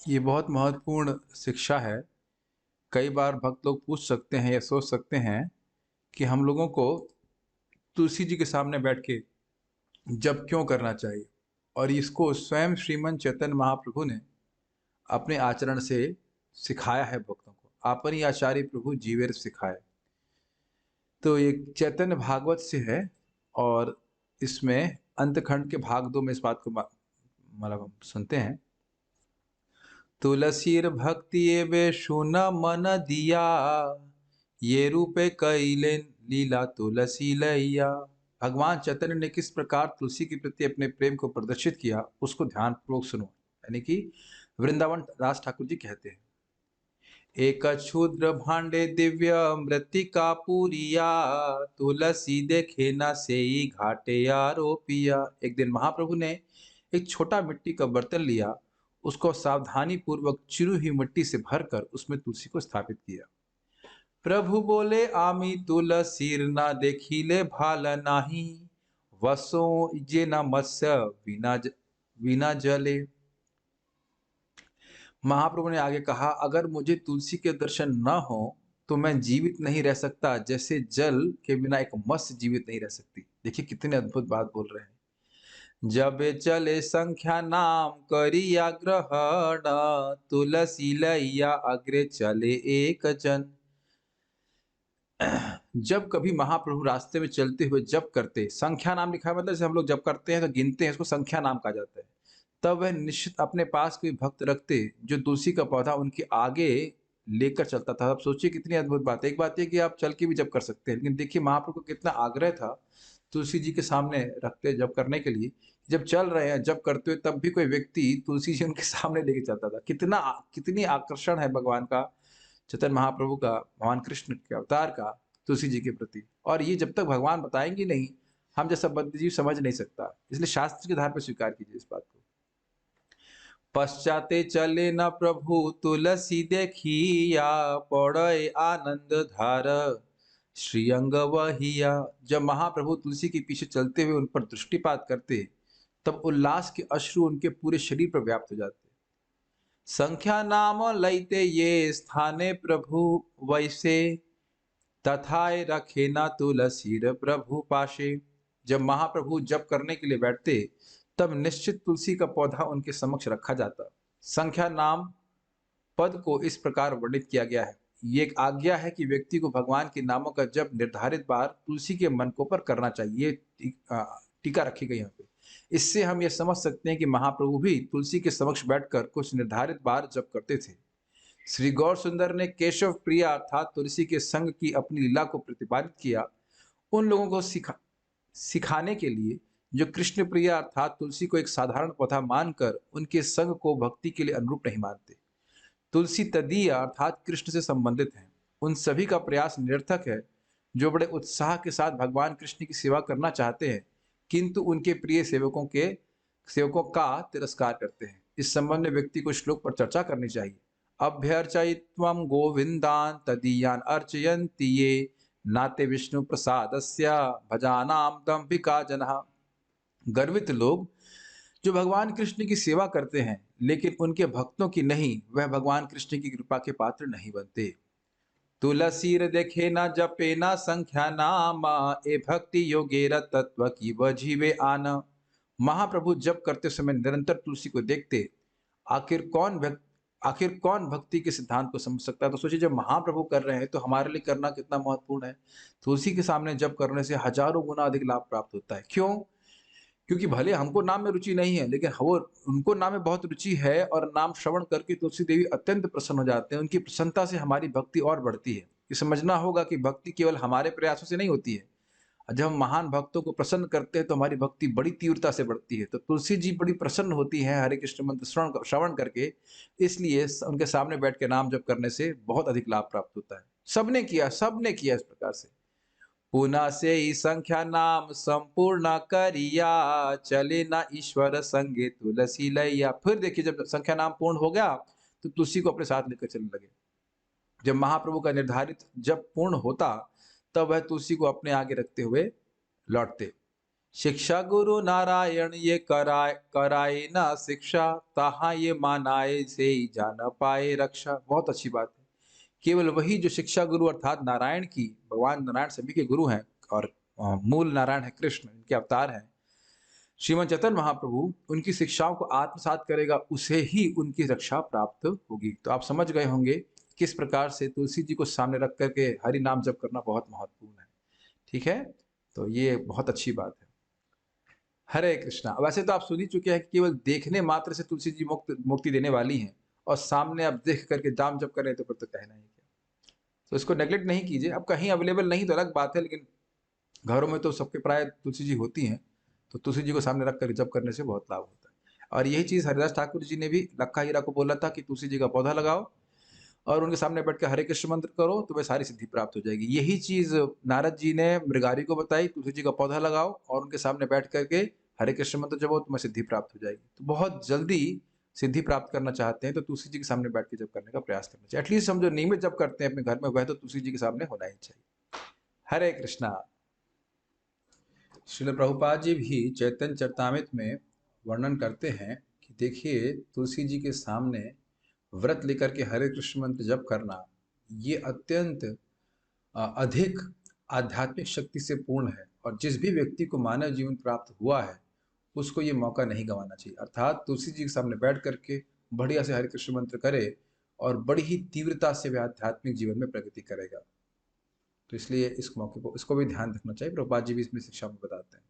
ये बहुत महत्वपूर्ण शिक्षा है। कई बार भक्त लोग पूछ सकते हैं या सोच सकते हैं कि हम लोगों को तुलसी जी के सामने बैठ के जप क्यों करना चाहिए? और इसको स्वयं श्रीमन चैतन्य महाप्रभु ने अपने आचरण से सिखाया है भक्तों को। आपन आचार्य प्रभु जीवेर सिखाए। तो ये चैतन्य भागवत से है और इसमें अंतखंड के भाग 2 में इस बात को मतलब हम सुनते हैं। तुलसीर भक्ति एबे सुन मन दिया, ये रूपे कैले लीला तुलसी लैया। भगवान चैतन्य ने किस प्रकार तुलसी के प्रति अपने प्रेम को प्रदर्शित किया, उसको ध्यानपूर्वक सुनो। यानी कि वृंदावन राज ठाकुर जी कहते हैं, एक क्षुद्र भांडे दिव्य मृतिका पूरिया, तुलसी देखे न सेई घाटे आरोपिया। एक दिन महाप्रभु ने एक छोटा मिट्टी का बर्तन लिया, उसको सावधानी पूर्वक चिरू हुई मिट्टी से भरकर उसमें तुलसी को स्थापित किया। प्रभु बोले, आमी तुलसीर ना देखिले भाल नाही, वसो जे न मत्स्य बिना जले। महाप्रभु ने आगे कहा, अगर मुझे तुलसी के दर्शन न हो तो मैं जीवित नहीं रह सकता, जैसे जल के बिना एक मत्स्य जीवित नहीं रह सकती। देखिए कितने अद्भुत बात बोल रहे हैं। जब चले संख्या नाम करिया ग्रहण, तुलसी लैया अग्रे चले एक जन। जब कभी महाप्रभु रास्ते में चलते हुए जप करते, संख्या नाम लिखा है मतलब जैसे हम लोग जप करते हैं तो गिनते हैं, इसको संख्या नाम कहा जाता है। तब वह निश्चित अपने पास कोई भक्त रखते जो तुलसी का पौधा उनके आगे लेकर चलता था। अब सोचिए कितनी अद्भुत बात है। एक बात है कि आप चल के भी जप कर सकते हैं, लेकिन देखिए महाप्रभु को कितना आग्रह था तुलसी जी के सामने रखते जप करने के लिए। जब चल रहे हैं जप करते हुए तब भी कोई व्यक्ति तुलसी जी उनके सामने लेके चलता था। कितनी आकर्षण है भगवान का, चैतन्य महाप्रभु का, भगवान कृष्ण के अवतार का तुलसी जी के प्रति। और ये जब तक भगवान बताएंगे नहीं, हम जैसा बद्धजीव समझ नहीं सकता। इसलिए शास्त्र के आधार पर स्वीकार कीजिए इस बात को। पश्चाते चले न प्रभु तुलसी देखिया, पड़े आनंद धार श्रीअंग वहिया। जब महाप्रभु तुलसी के पीछे चलते हुए उन पर दृष्टिपात करते, तब उल्लास के अश्रु उनके पूरे शरीर पर व्याप्त हो जाते। संख्या नाम लैते ये स्थाने प्रभु वैसे, तथाए रखे न तुलसीर प्रभु पाशे। जब महाप्रभु जप करने के लिए बैठते, तब निश्चित तुलसी का पौधा उनके समक्ष रखा जाता। संख्या नाम पद को इस प्रकार वर्णित किया गया है। ये एक आज्ञा है कि व्यक्ति को भगवान के नामों का जप निर्धारित बार तुलसी के मनकों पर करना चाहिए। टीका रखी गई यहाँ पे। इससे हम ये समझ सकते हैं कि महाप्रभु भी तुलसी के समक्ष बैठकर कुछ निर्धारित बार जप करते थे। श्री गौर सुंदर ने केशव प्रिया अर्थात तुलसी के संग की अपनी लीला को प्रतिपादित किया, उन लोगों को सिखाने के लिए जो कृष्ण प्रिया अर्थात तुलसी को एक साधारण पौधा मानकर उनके संग को भक्ति के लिए अनुरूप नहीं मानते। तुलसी तदीय अर्थात कृष्ण से संबंधित हैं। उन सभी का प्रयास निरर्थक है जो बड़े उत्साह के साथ भगवान कृष्ण की सेवा करना चाहते हैं, किंतु उनके प्रिय सेवकों का तिरस्कार करते हैं। इस संबंध में व्यक्ति को श्लोक पर चर्चा करनी चाहिए। अभ्यर्चयित्वं गोविंदान तदीयान अर्चयन्ति ये, नाते विष्णु प्रसादस्य भजानाम दंभिका जनः। गर्वित लोग जो भगवान कृष्ण की सेवा करते हैं लेकिन उनके भक्तों की नहीं, वह भगवान कृष्ण की कृपा के पात्र नहीं बनते। तुलसीर देखे न जपे न संख्या नामा, ए भक्ति योगेर तत्व की वजीवे आन। महाप्रभु जप करते समय निरंतर तुलसी को देखते। आखिर कौन भक्ति के सिद्धांत को समझ सकता है? तो सोचिए, जब महाप्रभु कर रहे हैं तो हमारे लिए करना कितना महत्वपूर्ण है। तुलसी के सामने जप करने से हजारों गुना अधिक लाभ प्राप्त होता है। क्यों? क्योंकि भले हमको नाम में रुचि नहीं है, लेकिन वो उनको नाम में बहुत रुचि है और नाम श्रवण करके तुलसी देवी अत्यंत प्रसन्न हो जाते हैं। उनकी प्रसन्नता से हमारी भक्ति और बढ़ती है। ये समझना होगा कि भक्ति केवल हमारे प्रयासों से नहीं होती है। जब हम महान भक्तों को प्रसन्न करते हैं तो हमारी भक्ति बड़ी तीव्रता से बढ़ती है। तो तुलसी जी बड़ी प्रसन्न होती हैं हरे कृष्ण मंत्र श्रवण करके। इसलिए उनके सामने बैठ के नाम जप करने से बहुत अधिक लाभ प्राप्त होता है। सबने किया इस प्रकार से। पुनः से ही संख्या नाम संपूर्ण करिया, चले ना ईश्वर संगे तुलसी लैया। फिर देखिए, जब संख्या नाम पूर्ण हो गया तो तुलसी को अपने साथ लेकर चलने लगे। जब महाप्रभु का निर्धारित जब पूर्ण होता, तब वह तुलसी को अपने आगे रखते हुए लौटते। शिक्षा गुरु नारायण ये कराए ना शिक्षा, तहाँ ये मानाए से ही जान पाए रक्षा। बहुत अच्छी बात है। केवल वही जो शिक्षा गुरु अर्थात नारायण की, भगवान नारायण सभी के गुरु हैं और मूल नारायण है कृष्ण, इनके अवतार हैं श्रीमद चैतन्य महाप्रभु, उनकी शिक्षाओं को आत्मसात करेगा, उसे ही उनकी रक्षा प्राप्त होगी। तो आप समझ गए होंगे किस प्रकार से तुलसी जी को सामने रख करके हरि नाम जप करना बहुत महत्वपूर्ण है। ठीक है, तो ये बहुत अच्छी बात है। हरे कृष्णा। वैसे तो आप सुन ही चुके हैं कि केवल देखने मात्र से तुलसी जी मुक्ति देने वाली हैं, और सामने आप देख करके जाम जप करें तो फिर तो कहना ही क्या। तो इसको नेग्लेक्ट नहीं कीजिए। अब कहीं अवेलेबल नहीं तो अलग बात है, लेकिन घरों में तो सबके प्राय तुलसी जी होती हैं, तो तुलसी जी को सामने रख कर जप करने से बहुत लाभ होता है। और यही चीज़ हरिदास ठाकुर जी ने भी लक्खा हीरा को बोला था कि तुलसी जी का पौधा लगाओ और उनके सामने बैठ के हरे कृष्ण मंत्र करो, तुम्हें सारी सिद्धि प्राप्त हो जाएगी। यही चीज़ नारद जी ने मृगारी को बताई, तुलसी जी का पौधा लगाओ और उनके सामने बैठ करके हरे कृष्ण मंत्र जपो, तुम्हें सिद्धि प्राप्त हो जाएगी। तो बहुत जल्दी सिद्धि प्राप्त करना चाहते हैं तो तुलसी जी के सामने बैठ के जप करने का प्रयास करना चाहिए। एटलीस्ट हम जो नियमित जप करते हैं अपने घर में, वह तो तुलसी जी के सामने होना ही चाहिए। हरे कृष्णा। श्रील प्रभुपाद जी भी चैतन्य चरितामृत में वर्णन करते हैं कि देखिए, तुलसी जी के सामने व्रत लेकर के हरे कृष्ण मंत्र जप करना, ये अत्यंत अधिक आध्यात्मिक शक्ति से पूर्ण है। और जिस भी व्यक्ति को मानव जीवन प्राप्त हुआ है, उसको ये मौका नहीं गंवाना चाहिए। अर्थात तुलसी जी के सामने बैठ करके बढ़िया से हरे कृष्ण मंत्र करे और बड़ी ही तीव्रता से वह आध्यात्मिक जीवन में प्रगति करेगा। तो इसलिए इस मौके को, इसको भी ध्यान रखना चाहिए। प्रभुपाद जी भी इसमें शिक्षा में बताते हैं।